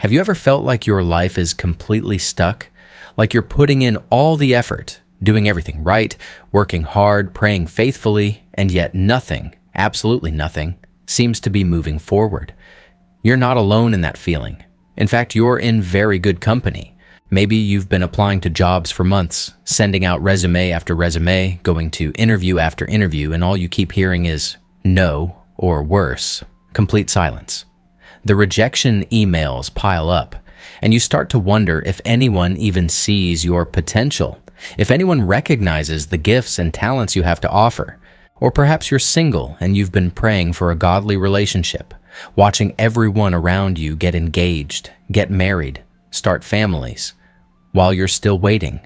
Have you ever felt like your life is completely stuck? Like you're putting in all the effort, doing everything right, working hard, praying faithfully, and yet nothing, absolutely nothing, seems to be moving forward. You're not alone in that feeling. In fact, you're in very good company. Maybe you've been applying to jobs for months, sending out resume after resume, going to interview after interview, and all you keep hearing is no, or worse, complete silence. The rejection emails pile up, and you start to wonder if anyone even sees your potential, if anyone recognizes the gifts and talents you have to offer. Or perhaps you're single and you've been praying for a godly relationship, watching everyone around you get engaged, get married, start families, while you're still waiting.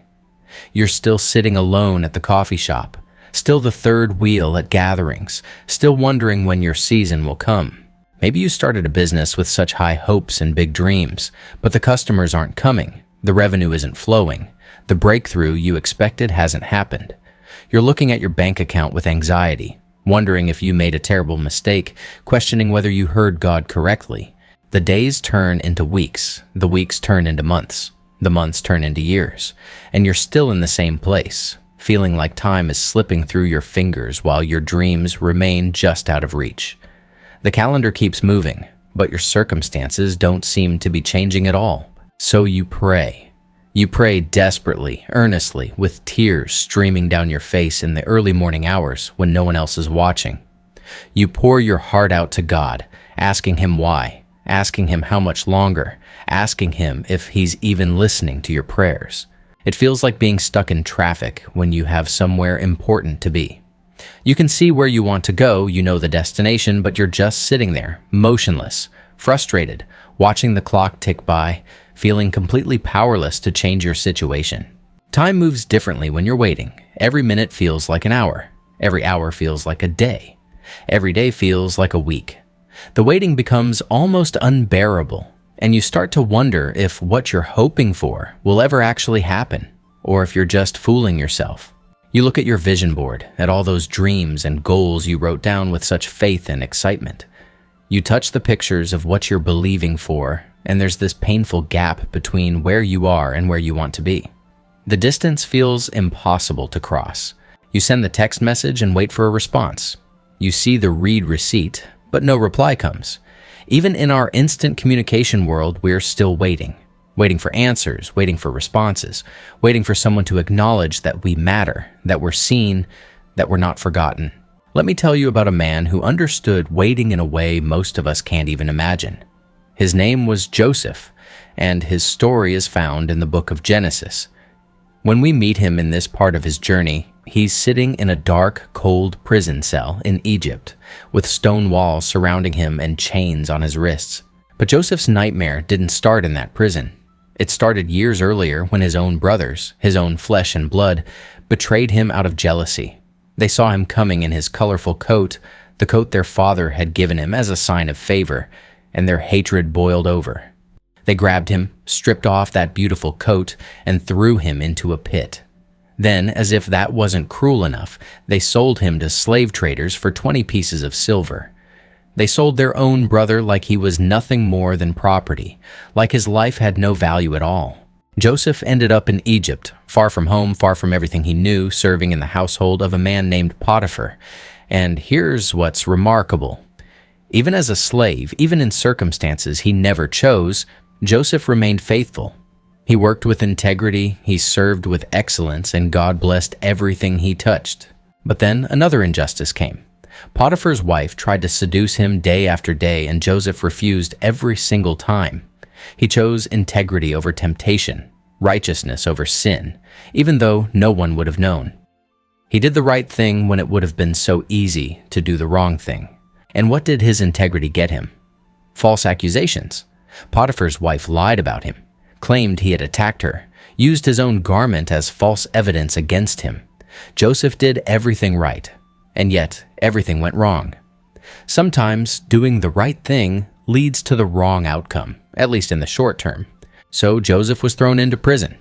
You're still sitting alone at the coffee shop, still the third wheel at gatherings, still wondering when your season will come. Maybe you started a business with such high hopes and big dreams, but the customers aren't coming, the revenue isn't flowing, the breakthrough you expected hasn't happened. You're looking at your bank account with anxiety, wondering if you made a terrible mistake, questioning whether you heard God correctly. The days turn into weeks, the weeks turn into months, the months turn into years, and you're still in the same place, feeling like time is slipping through your fingers while your dreams remain just out of reach. The calendar keeps moving, but your circumstances don't seem to be changing at all. So you pray. You pray desperately, earnestly, with tears streaming down your face in the early morning hours when no one else is watching. You pour your heart out to God, asking Him why, asking Him how much longer, asking Him if He's even listening to your prayers. It feels like being stuck in traffic when you have somewhere important to be. You can see where you want to go, you know the destination, but you're just sitting there, motionless, frustrated, watching the clock tick by, feeling completely powerless to change your situation. Time moves differently when you're waiting. Every minute feels like an hour. Every hour feels like a day. Every day feels like a week. The waiting becomes almost unbearable, and you start to wonder if what you're hoping for will ever actually happen, or if you're just fooling yourself. You look at your vision board, at all those dreams and goals you wrote down with such faith and excitement. You touch the pictures of what you're believing for, and there's this painful gap between where you are and where you want to be. The distance feels impossible to cross. You send the text message and wait for a response. You see the read receipt, but no reply comes. Even in our instant communication world, we're still waiting. Waiting for answers, waiting for responses, waiting for someone to acknowledge that we matter, that we're seen, that we're not forgotten. Let me tell you about a man who understood waiting in a way most of us can't even imagine. His name was Joseph, and his story is found in the book of Genesis. When we meet him in this part of his journey, he's sitting in a dark, cold prison cell in Egypt, with stone walls surrounding him and chains on his wrists. But Joseph's nightmare didn't start in that prison. It started years earlier when his own brothers, his own flesh and blood, betrayed him out of jealousy. They saw him coming in his colorful coat, the coat their father had given him as a sign of favor, and their hatred boiled over. They grabbed him, stripped off that beautiful coat, and threw him into a pit. Then, as if that wasn't cruel enough, they sold him to slave traders for 20 pieces of silver. They sold their own brother like he was nothing more than property, like his life had no value at all. Joseph ended up in Egypt, far from home, far from everything he knew, serving in the household of a man named Potiphar. And here's what's remarkable. Even as a slave, even in circumstances he never chose, Joseph remained faithful. He worked with integrity, he served with excellence, and God blessed everything he touched. But then another injustice came. Potiphar's wife tried to seduce him day after day, and Joseph refused every single time. He chose integrity over temptation, righteousness over sin, even though no one would have known. He did the right thing when it would have been so easy to do the wrong thing. And what did his integrity get him? False accusations. Potiphar's wife lied about him, claimed he had attacked her, used his own garment as false evidence against him. Joseph did everything right, and yet everything went wrong. Sometimes doing the right thing leads to the wrong outcome, at least in the short term. So Joseph was thrown into prison,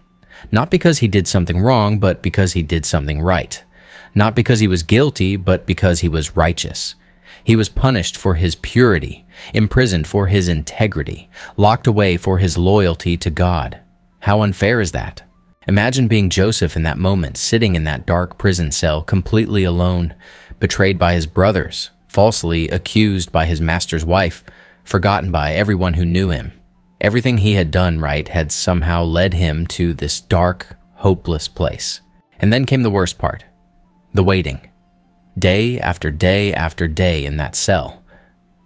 not because he did something wrong, but because he did something right. Not because he was guilty, but because he was righteous. He was punished for his purity, imprisoned for his integrity, locked away for his loyalty to God. How unfair is that? Imagine being Joseph in that moment, sitting in that dark prison cell, completely alone, betrayed by his brothers, falsely accused by his master's wife, forgotten by everyone who knew him. Everything he had done right had somehow led him to this dark, hopeless place. And then came the worst part, the waiting. Day after day after day in that cell,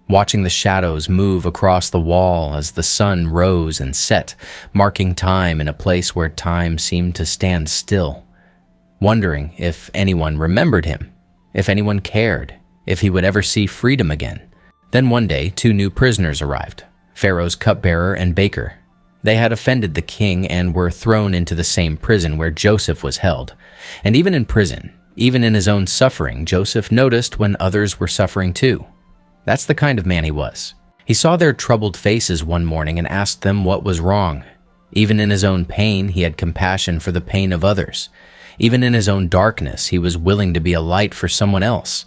watching the shadows move across the wall as the sun rose and set, marking time in a place where time seemed to stand still, wondering if anyone remembered him, if anyone cared, if he would ever see freedom again. Then one day, 2 new prisoners arrived, Pharaoh's cupbearer and baker. They had offended the king and were thrown into the same prison where Joseph was held. And even in prison, even in his own suffering, Joseph noticed when others were suffering too. That's the kind of man he was. He saw their troubled faces one morning and asked them what was wrong. Even in his own pain, he had compassion for the pain of others. Even in his own darkness, he was willing to be a light for someone else.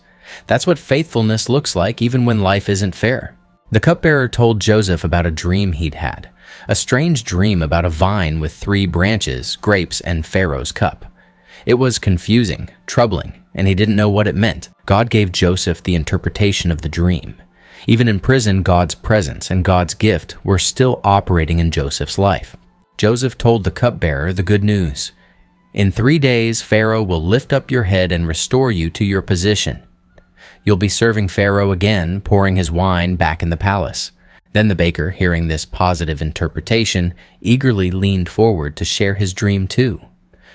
That's what faithfulness looks like even when life isn't fair. The cupbearer told Joseph about a dream he'd had, a strange dream about a vine with 3 branches, grapes, and Pharaoh's cup. It was confusing, troubling, and he didn't know what it meant. God gave Joseph the interpretation of the dream. Even in prison, God's presence and God's gift were still operating in Joseph's life. Joseph told the cupbearer the good news. In 3 days, Pharaoh will lift up your head and restore you to your position. You'll be serving Pharaoh again, pouring his wine back in the palace. Then the baker, hearing this positive interpretation, eagerly leaned forward to share his dream too.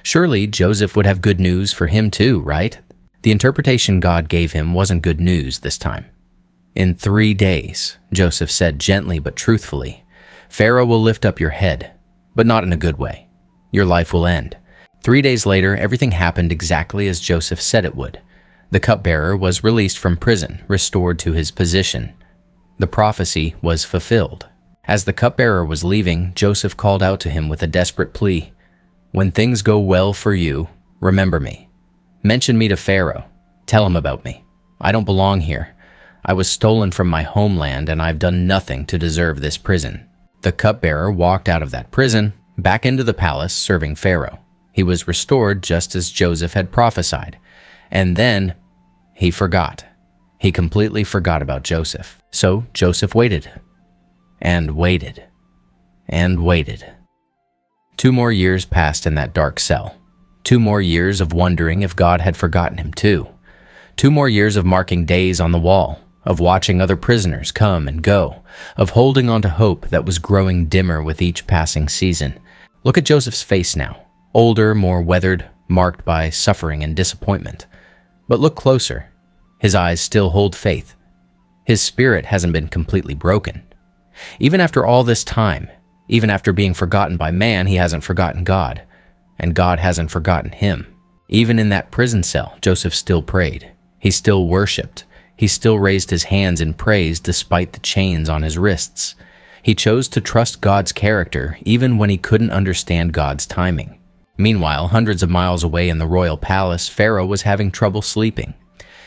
Surely Joseph would have good news for him too, right? The interpretation God gave him wasn't good news this time. In 3 days, Joseph said gently but truthfully, Pharaoh will lift up your head, but not in a good way. Your life will end. 3 days later, everything happened exactly as Joseph said it would. The cupbearer was released from prison, restored to his position. The prophecy was fulfilled. As the cupbearer was leaving, Joseph called out to him with a desperate plea. When things go well for you, remember me. Mention me to Pharaoh. Tell him about me. I don't belong here. I was stolen from my homeland and I've done nothing to deserve this prison. The cupbearer walked out of that prison, back into the palace, serving Pharaoh. He was restored just as Joseph had prophesied. And then he forgot. He completely forgot about Joseph. So Joseph waited. And waited. And waited. 2 more years passed in that dark cell. 2 more years of wondering if God had forgotten him too. 2 more years of marking days on the wall, of watching other prisoners come and go, of holding on to hope that was growing dimmer with each passing season. Look at Joseph's face now, older, more weathered, marked by suffering and disappointment. But look closer. His eyes still hold faith. His spirit hasn't been completely broken. Even after all this time, even after being forgotten by man, he hasn't forgotten God, and God hasn't forgotten him. Even in that prison cell, Joseph still prayed. He still worshipped. He still raised his hands in praise despite the chains on his wrists. He chose to trust God's character even when he couldn't understand God's timing. Meanwhile, hundreds of miles away in the royal palace, Pharaoh was having trouble sleeping.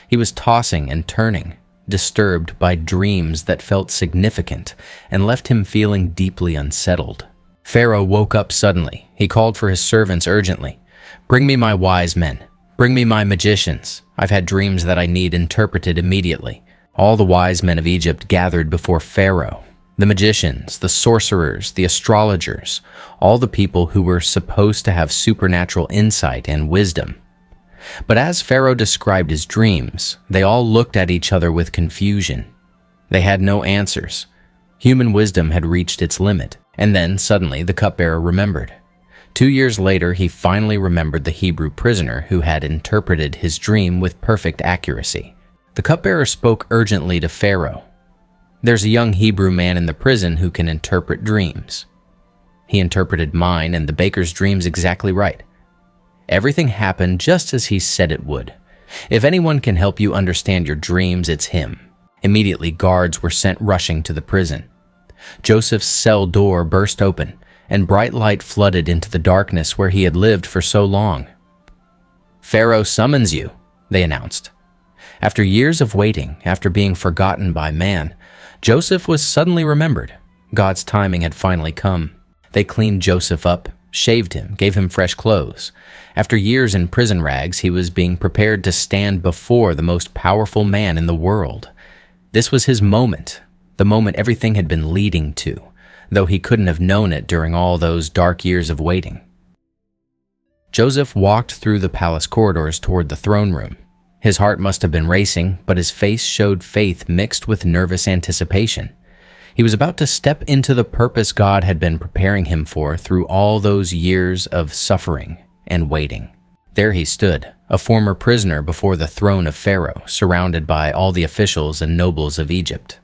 He was tossing and turning, disturbed by dreams that felt significant and left him feeling deeply unsettled. Pharaoh woke up suddenly. He called for his servants urgently. Bring me my wise men. Bring me my magicians. I've had dreams that I need interpreted immediately. All the wise men of Egypt gathered before Pharaoh. The magicians, the sorcerers, the astrologers, all the people who were supposed to have supernatural insight and wisdom. But as Pharaoh described his dreams, they all looked at each other with confusion. They had no answers. Human wisdom had reached its limit. And then, suddenly, the cupbearer remembered. 2 years later, he finally remembered the Hebrew prisoner who had interpreted his dream with perfect accuracy. The cupbearer spoke urgently to Pharaoh. There's a young Hebrew man in the prison who can interpret dreams. He interpreted mine and the baker's dreams exactly right. Everything happened just as he said it would. If anyone can help you understand your dreams, it's him. Immediately, guards were sent rushing to the prison. Joseph's cell door burst open, and bright light flooded into the darkness where he had lived for so long. Pharaoh summons you, they announced. After years of waiting, after being forgotten by man, Joseph was suddenly remembered. God's timing had finally come. They cleaned Joseph up, shaved him, gave him fresh clothes. After years in prison rags, he was being prepared to stand before the most powerful man in the world. This was his moment, the moment everything had been leading to, though he couldn't have known it during all those dark years of waiting. Joseph walked through the palace corridors toward the throne room. His heart must have been racing, but his face showed faith mixed with nervous anticipation. He was about to step into the purpose God had been preparing him for through all those years of suffering and waiting. There he stood, a former prisoner before the throne of Pharaoh, surrounded by all the officials and nobles of Egypt.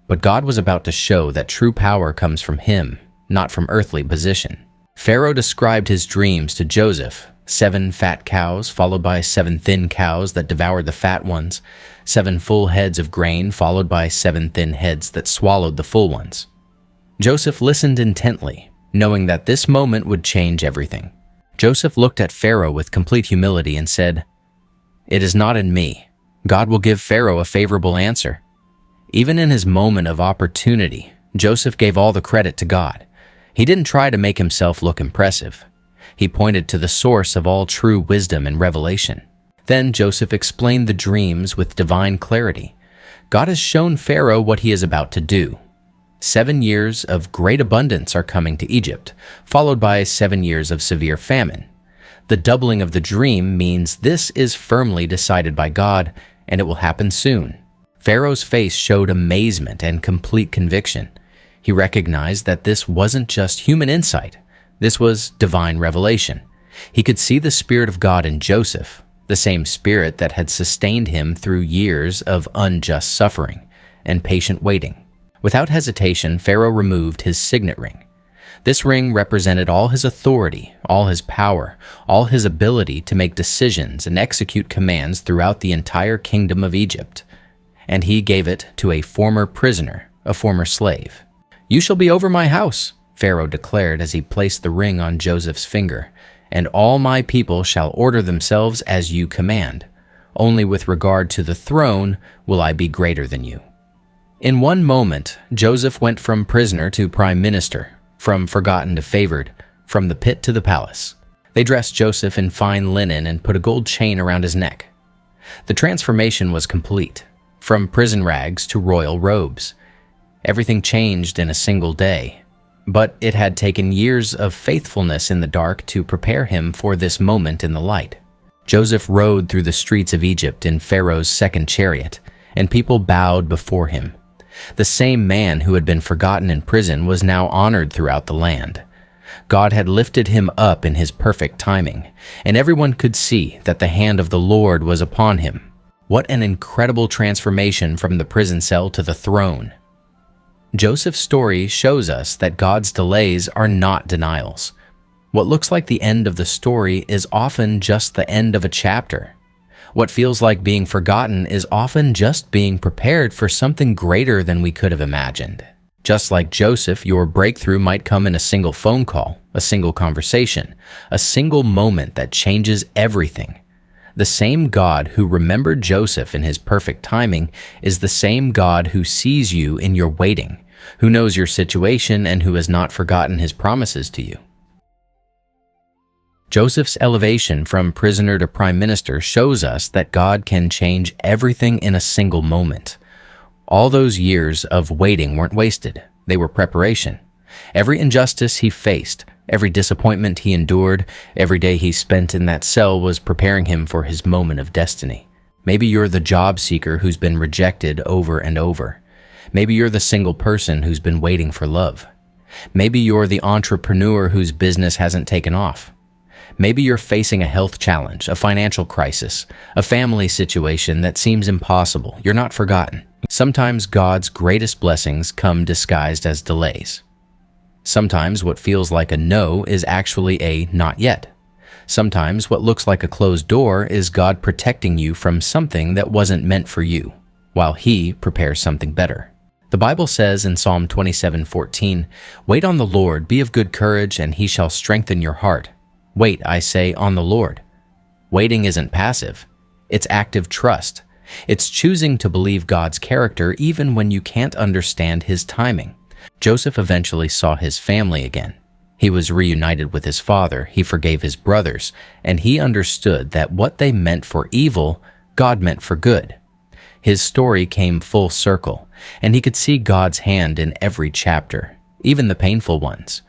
But God was about to show that true power comes from him, not from earthly position. Pharaoh described his dreams to Joseph: 7 fat cows, followed by 7 thin cows that devoured the fat ones, 7 full heads of grain, followed by 7 thin heads that swallowed the full ones. Joseph listened intently, knowing that this moment would change everything. Joseph looked at Pharaoh with complete humility and said, "It is not in me. God will give Pharaoh a favorable answer." Even in his moment of opportunity, Joseph gave all the credit to God. He didn't try to make himself look impressive. He pointed to the source of all true wisdom and revelation. Then Joseph explained the dreams with divine clarity. God has shown Pharaoh what he is about to do. 7 years of great abundance are coming to Egypt, followed by 7 years of severe famine. The doubling of the dream means this is firmly decided by God, and it will happen soon. Pharaoh's face showed amazement and complete conviction. He recognized that this wasn't just human insight. This was divine revelation. He could see the Spirit of God in Joseph, the same Spirit that had sustained him through years of unjust suffering and patient waiting. Without hesitation, Pharaoh removed his signet ring. This ring represented all his authority, all his power, all his ability to make decisions and execute commands throughout the entire kingdom of Egypt. And he gave it to a former prisoner, a former slave. "You shall be over my house," Pharaoh declared as he placed the ring on Joseph's finger, "and all my people shall order themselves as you command. Only with regard to the throne will I be greater than you." In one moment, Joseph went from prisoner to prime minister, from forgotten to favored, from the pit to the palace. They dressed Joseph in fine linen and put a gold chain around his neck. The transformation was complete, from prison rags to royal robes. Everything changed in a single day, but it had taken years of faithfulness in the dark to prepare him for this moment in the light. Joseph rode through the streets of Egypt in Pharaoh's second chariot, and people bowed before him. The same man who had been forgotten in prison was now honored throughout the land. God had lifted him up in his perfect timing, and everyone could see that the hand of the Lord was upon him. What an incredible transformation from the prison cell to the throne. Joseph's story shows us that God's delays are not denials. What looks like the end of the story is often just the end of a chapter. What feels like being forgotten is often just being prepared for something greater than we could have imagined. Just like Joseph, your breakthrough might come in a single phone call, a single conversation, a single moment that changes everything. The same God who remembered Joseph in his perfect timing is the same God who sees you in your waiting, who knows your situation, and who has not forgotten his promises to you. Joseph's elevation from prisoner to prime minister shows us that God can change everything in a single moment. All those years of waiting weren't wasted. They were preparation. Every injustice he faced, every disappointment he endured, every day he spent in that cell was preparing him for his moment of destiny. Maybe you're the job seeker who's been rejected over and over. Maybe you're the single person who's been waiting for love. Maybe you're the entrepreneur whose business hasn't taken off. Maybe you're facing a health challenge, a financial crisis, a family situation that seems impossible. You're not forgotten. Sometimes God's greatest blessings come disguised as delays. Sometimes what feels like a no is actually a not yet. Sometimes what looks like a closed door is God protecting you from something that wasn't meant for you, while He prepares something better. The Bible says in Psalm 27:14, "Wait on the Lord, be of good courage, and He shall strengthen your heart." Wait, I say, on the Lord. Waiting isn't passive. It's active trust. It's choosing to believe God's character even when you can't understand his timing. Joseph eventually saw his family again. He was reunited with his father, he forgave his brothers, and he understood that what they meant for evil, God meant for good. His story came full circle, and he could see God's hand in every chapter, even the painful ones.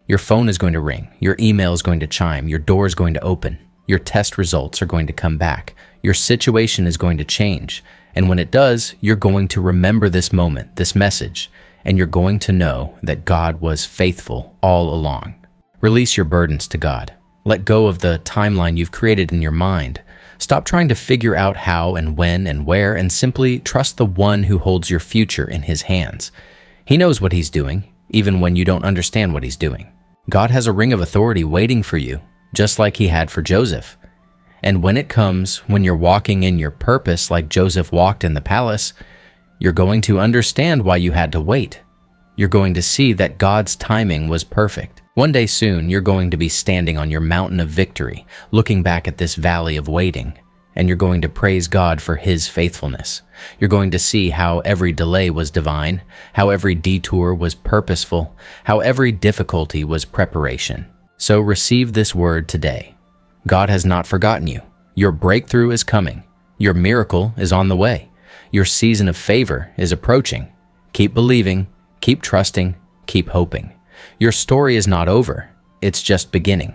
Your phone is going to ring, your email is going to chime, your door is going to open, your test results are going to come back, your situation is going to change, and when it does, you're going to remember this moment, this message, and you're going to know that God was faithful all along. Release your burdens to God. Let go of the timeline you've created in your mind. Stop trying to figure out how and when and where, and simply trust the one who holds your future in his hands. He knows what he's doing, even when you don't understand what he's doing. God has a ring of authority waiting for you, just like he had for Joseph. And when it comes, when you're walking in your purpose like Joseph walked in the palace, you're going to understand why you had to wait. You're going to see that God's timing was perfect. One day soon, you're going to be standing on your mountain of victory, looking back at this valley of waiting, and you're going to praise God for his faithfulness. You're going to see how every delay was divine, how every detour was purposeful, how every difficulty was preparation. So receive this word today. God has not forgotten you. Your breakthrough is coming. Your miracle is on the way. Your season of favor is approaching. Keep believing, keep trusting, keep hoping. Your story is not over. It's just beginning.